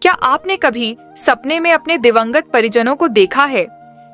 क्या आपने कभी सपने में अपने दिवंगत परिजनों को देखा है?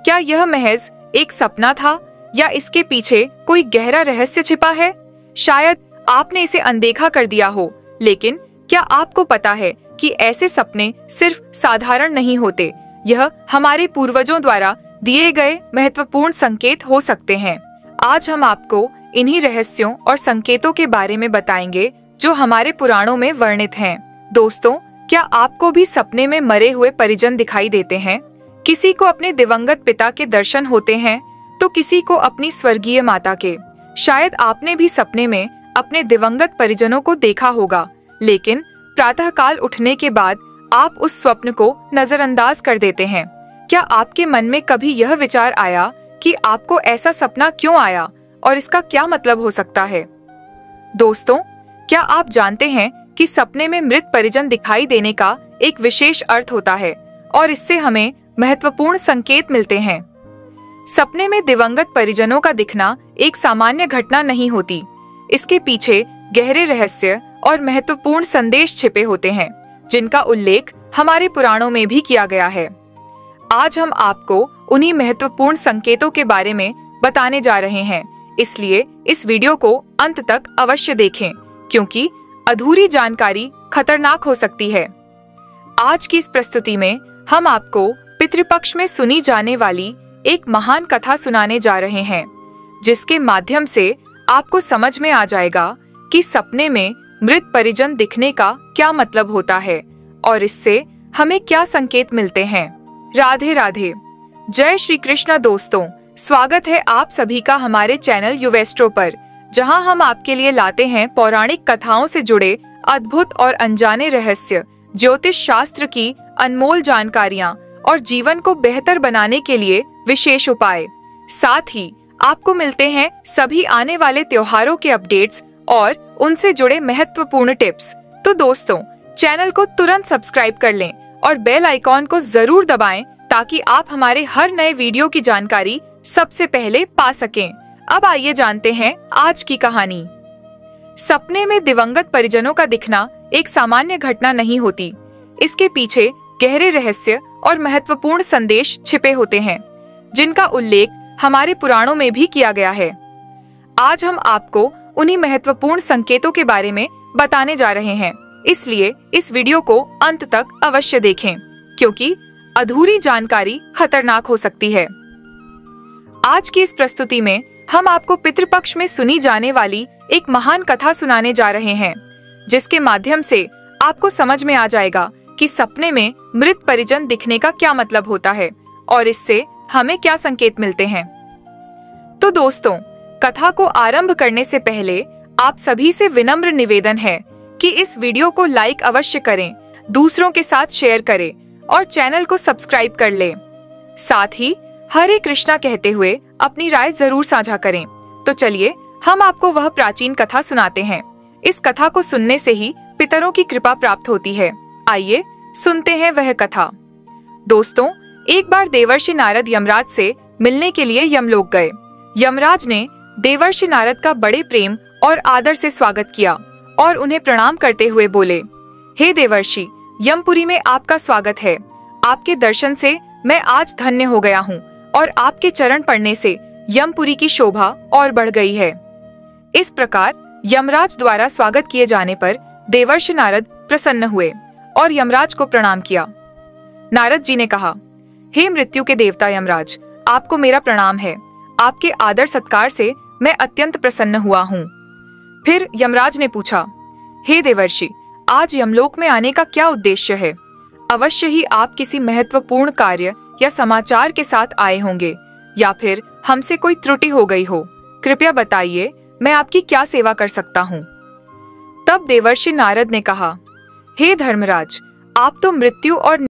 क्या यह महज एक सपना था या इसके पीछे कोई गहरा रहस्य छिपा है? शायद आपने इसे अनदेखा कर दिया हो, लेकिन क्या आपको पता है कि ऐसे सपने सिर्फ साधारण नहीं होते, यह हमारे पूर्वजों द्वारा दिए गए महत्वपूर्ण संकेत हो सकते हैं। आज हम आपको इन्हीं रहस्यों और संकेतों के बारे में बताएंगे जो हमारे पुराणों में वर्णित हैं। दोस्तों, क्या आपको भी सपने में मरे हुए परिजन दिखाई देते हैं? किसी को अपने दिवंगत पिता के दर्शन होते हैं तो किसी को अपनी स्वर्गीय माता के। शायद आपने भी सपने में अपने दिवंगत परिजनों को देखा होगा, लेकिन प्रातःकाल उठने के बाद आप उस स्वप्न को नजरअंदाज कर देते हैं। क्या आपके मन में कभी यह विचार आया कि आपको ऐसा सपना क्यों आया और इसका क्या मतलब हो सकता है? दोस्तों, क्या आप जानते हैं कि सपने में मृत परिजन दिखाई देने का एक विशेष अर्थ होता है और इससे हमें महत्वपूर्ण संकेत मिलते हैं। सपने में दिवंगत परिजनों का दिखना एक सामान्य घटना नहीं होती। इसके पीछे गहरे रहस्य और महत्वपूर्ण संदेश छिपे होते हैं, जिनका उल्लेख हमारे पुराणों में भी किया गया है। आज हम आपको उन्हीं महत्वपूर्ण संकेतों के बारे में बताने जा रहे हैं, इसलिए इस वीडियो को अंत तक अवश्य देखें, क्योंकि अधूरी जानकारी खतरनाक हो सकती है। आज की इस प्रस्तुति में हम आपको पितृपक्ष में सुनी जाने वाली एक महान कथा सुनाने जा रहे हैं, जिसके माध्यम से आपको समझ में आ जाएगा कि सपने में मृत परिजन दिखने का क्या मतलब होता है और इससे हमें क्या संकेत मिलते हैं। राधे राधे, जय श्री कृष्ण। दोस्तों, स्वागत है आप सभी का हमारे चैनल यूवेस्ट्रो पर, जहां हम आपके लिए लाते हैं पौराणिक कथाओं से जुड़े अद्भुत और अनजाने रहस्य, ज्योतिष शास्त्र की अनमोल जानकारियां और जीवन को बेहतर बनाने के लिए विशेष उपाय। साथ ही आपको मिलते हैं सभी आने वाले त्योहारों के अपडेट्स और उनसे जुड़े महत्वपूर्ण टिप्स। तो दोस्तों, चैनल को तुरंत सब्सक्राइब कर लें और बेल आइकॉन को जरूर दबाएं ताकि आप हमारे हर नए वीडियो की जानकारी सबसे पहले पा सकें। अब आइए जानते हैं आज की कहानी। सपने में दिवंगत परिजनों का दिखना एक सामान्य घटना नहीं होती। इसके पीछे गहरे रहस्य और महत्वपूर्ण संदेश छिपे होते हैं, जिनका उल्लेख हमारे पुराणों में भी किया गया है। आज हम आपको उन्हीं महत्वपूर्ण संकेतों के बारे में बताने जा रहे हैं, इसलिए इस वीडियो को अंत तक अवश्य देखें, क्योंकि अधूरी जानकारी खतरनाक हो सकती है। आज की इस प्रस्तुति में हम आपको पितृपक्ष में सुनी जाने वाली एक महान कथा सुनाने जा रहे हैं, जिसके माध्यम से आपको समझ में आ जाएगा कि सपने में मृत परिजन दिखने का क्या मतलब होता है और इससे हमें क्या संकेत मिलते हैं। तो दोस्तों, कथा को आरंभ करने से पहले आप सभी से विनम्र निवेदन है कि इस वीडियो को लाइक अवश्य करें, दूसरों के साथ शेयर करें और चैनल को सब्सक्राइब कर लें। साथ ही हरे कृष्णा कहते हुए अपनी राय जरूर साझा करें। तो चलिए हम आपको वह प्राचीन कथा सुनाते हैं। इस कथा को सुनने से ही पितरों की कृपा प्राप्त होती है। आइए सुनते हैं वह कथा। दोस्तों, एक बार देवर्षि नारद यमराज से मिलने के लिए यमलोक गए। यमराज ने देवर्षि नारद का बड़े प्रेम और आदर से स्वागत किया और उन्हें प्रणाम करते हुए बोले, हे देवर्षि, यमपुरी में आपका स्वागत है। आपके दर्शन से मैं आज धन्य हो गया हूँ और आपके चरण पड़ने से यमपुरी की शोभा और बढ़ गई है। इस प्रकार यमराज द्वारा स्वागत किए जाने पर देवर्षि नारद प्रसन्न हुए और यमराज को प्रणाम किया। नारद जी ने कहा, हे मृत्यु के देवता यमराज, आपको मेरा प्रणाम है। आपके आदर सत्कार से मैं अत्यंत प्रसन्न हुआ हूँ। फिर यमराज ने पूछा, हे देवर्षि, आज यमलोक में आने का क्या उद्देश्य है? अवश्य ही आप किसी महत्वपूर्ण कार्य या समाचार के साथ आए होंगे, या फिर हमसे कोई त्रुटि हो गई हो। कृपया बताइए, मैं आपकी क्या सेवा कर सकता हूँ? तब देवर्षि नारद ने कहा, हे धर्मराज, आप तो मृत्यु और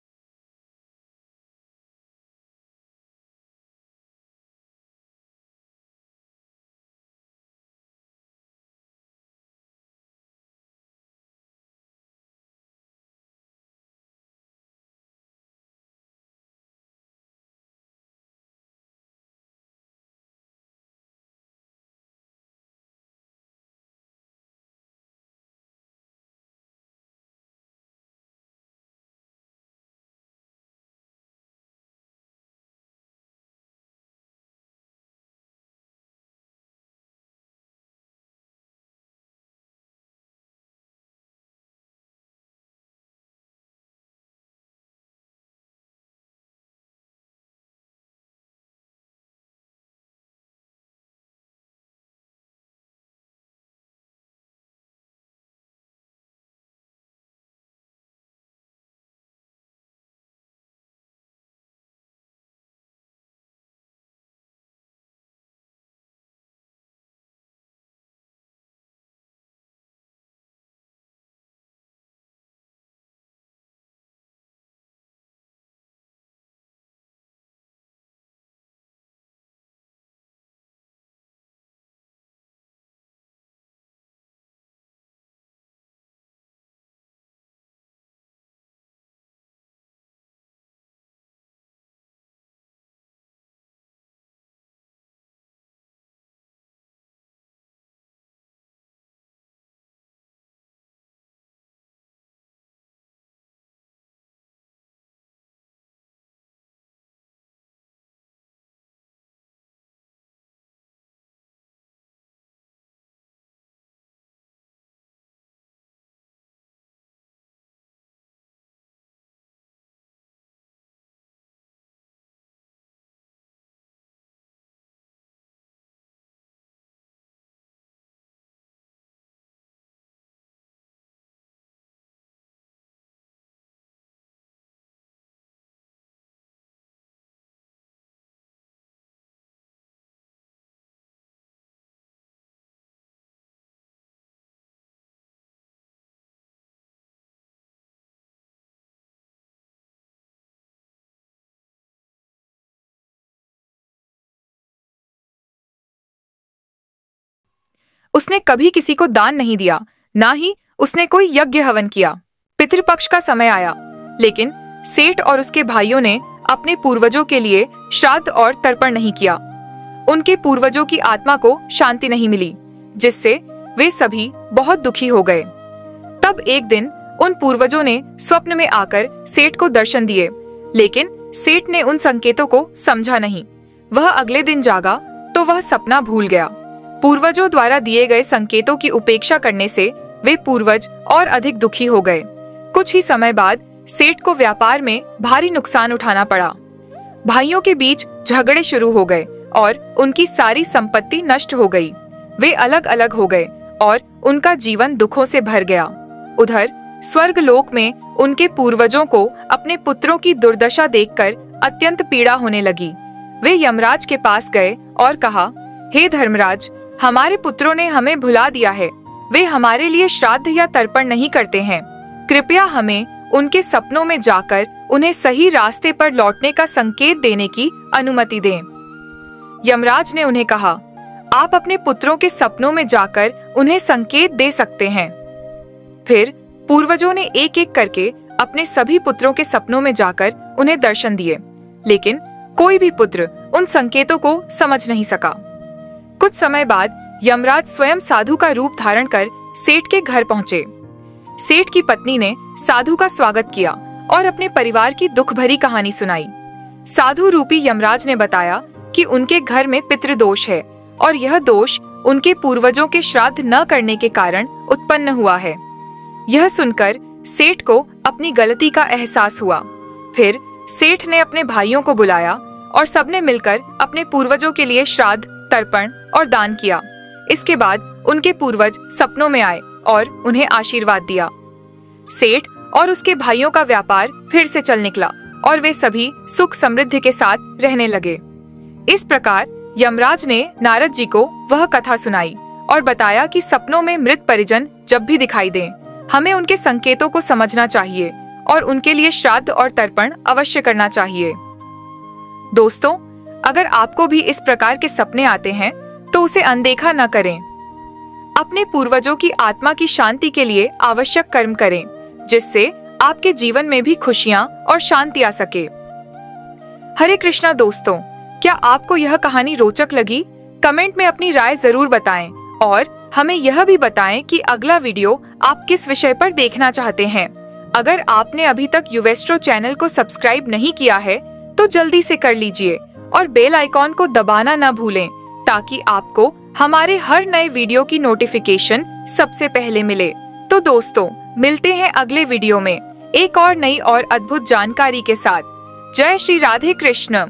उसने कभी किसी को दान नहीं दिया, ना ही उसने कोई यज्ञ हवन किया। पितृपक्ष का समय आया, लेकिन सेठ और उसके भाइयों ने अपने पूर्वजों के लिए श्राद्ध और तर्पण नहीं किया। उनके पूर्वजों की आत्मा को शांति नहीं मिली, जिससे वे सभी बहुत दुखी हो गए। तब एक दिन उन पूर्वजों ने स्वप्न में आकर सेठ को दर्शन दिए, लेकिन सेठ ने उन संकेतों को समझा नहीं। वह अगले दिन जागा तो वह सपना भूल गया। पूर्वजों द्वारा दिए गए संकेतों की उपेक्षा करने से वे पूर्वज और अधिक दुखी हो गए। कुछ ही समय बाद सेठ को व्यापार में भारी नुकसान उठाना पड़ा। भाइयों के बीच झगड़े शुरू हो गए और उनकी सारी संपत्ति नष्ट हो गई। वे अलग अलग हो गए और उनका जीवन दुखों से भर गया। उधर स्वर्ग लोक में उनके पूर्वजों को अपने पुत्रों की दुर्दशा देखकर अत्यंत पीड़ा होने लगी। वे यमराज के पास गए और कहा, हे धर्मराज, हमारे पुत्रों ने हमें भुला दिया है। वे हमारे लिए श्राद्ध या तर्पण नहीं करते हैं। कृपया हमें उनके सपनों में जाकर उन्हें सही रास्ते पर लौटने का संकेत देने की अनुमति दें। यमराज ने उन्हें कहा, आप अपने पुत्रों के सपनों में जाकर उन्हें संकेत दे सकते हैं। फिर पूर्वजों ने एक एक करके अपने सभी पुत्रों के सपनों में जाकर उन्हें दर्शन दिए, लेकिन कोई भी पुत्र उन संकेतों को समझ नहीं सका। कुछ समय बाद यमराज स्वयं साधु का रूप धारण कर सेठ के घर पहुंचे। सेठ की पत्नी ने साधु का स्वागत किया और अपने परिवार की दुख भरी कहानी सुनाई। साधु रूपी यमराज ने बताया कि उनके घर में पितृदोष है और यह दोष उनके पूर्वजों के श्राद्ध न करने के कारण उत्पन्न हुआ है। यह सुनकर सेठ को अपनी गलती का एहसास हुआ। फिर सेठ ने अपने भाइयों को बुलाया और सबने मिलकर अपने पूर्वजों के लिए श्राद्ध, तर्पण और दान किया। इसके बाद उनके पूर्वज सपनों में आए और उन्हें आशीर्वाद दिया। सेठ और उसके भाइयों का व्यापार फिर से चल निकला और वे सभी सुख समृद्धि के साथ रहने लगे। इस प्रकार यमराज ने नारद जी को वह कथा सुनाई और बताया कि सपनों में मृत परिजन जब भी दिखाई दें, हमें उनके संकेतों को समझना चाहिए और उनके लिए श्राद्ध और तर्पण अवश्य करना चाहिए। दोस्तों, अगर आपको भी इस प्रकार के सपने आते हैं तो उसे अनदेखा न करें। अपने पूर्वजों की आत्मा की शांति के लिए आवश्यक कर्म करें, जिससे आपके जीवन में भी खुशियां और शांति आ सके। हरे कृष्णा दोस्तों, क्या आपको यह कहानी रोचक लगी? कमेंट में अपनी राय जरूर बताएं और हमें यह भी बताएं कि अगला वीडियो आप किस विषय पर देखना चाहते हैं। अगर आपने अभी तक यूवेस्ट्रो चैनल को सब्सक्राइब नहीं किया है तो जल्दी से कर लीजिए और बेल आइकॉन को दबाना न भूलें, ताकि आपको हमारे हर नए वीडियो की नोटिफिकेशन सबसे पहले मिले। तो दोस्तों, मिलते हैं अगले वीडियो में एक और नई और अद्भुत जानकारी के साथ। जय श्री राधे कृष्ण।